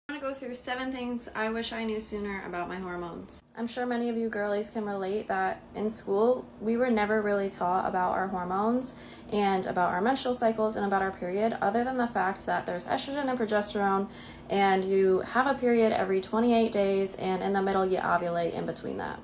I'm going to go through 7 things I wish I knew sooner about my hormones. I'm sure many of you girlies can relate that in school, we were never really taught about our hormones and about our menstrual cycles and about our period, other than the fact that there's estrogen and progesterone, and you have a period every 28 days, and in the middle you ovulate in between that.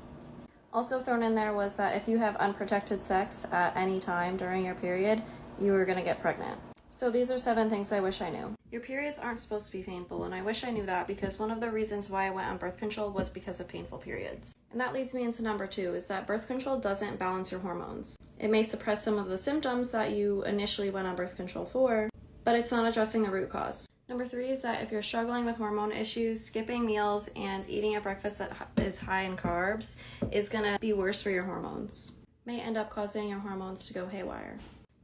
Also thrown in there was that if you have unprotected sex at any time during your period, you are going to get pregnant. So these are 7 things I wish I knew. Your periods aren't supposed to be painful, and I wish I knew that because one of the reasons why I went on birth control was because of painful periods. And that leads me into number 2, is that birth control doesn't balance your hormones. It may suppress some of the symptoms that you initially went on birth control for, but it's not addressing the root cause. Number 3 is that if you're struggling with hormone issues, skipping meals and eating a breakfast that is high in carbs is gonna be worse for your hormones. May end up causing your hormones to go haywire.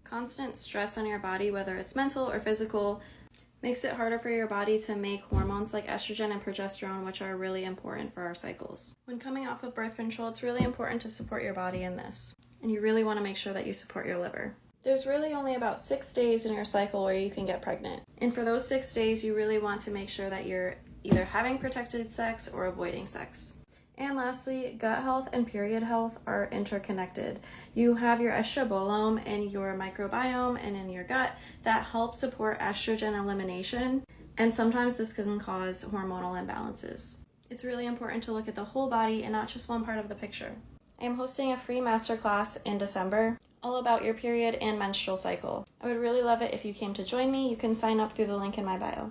Constant stress on your body, whether it's mental or physical, makes it harder for your body to make hormones like estrogen and progesterone, which are really important for our cycles. When coming off of birth control, it's really important to support your body in this, and you really want to make sure that you support your liver. There's really only about 6 days in your cycle where you can get pregnant, and for those 6 days, you really want to make sure that you're either having protected sex or avoiding sex. And lastly, gut health and period health are interconnected. You have your estrobolome in your microbiome and in your gut that helps support estrogen elimination, and sometimes this can cause hormonal imbalances. It's really important to look at the whole body and not just one part of the picture. I am hosting a free masterclass in December all about your period and menstrual cycle. I would really love it if you came to join me. You can sign up through the link in my bio.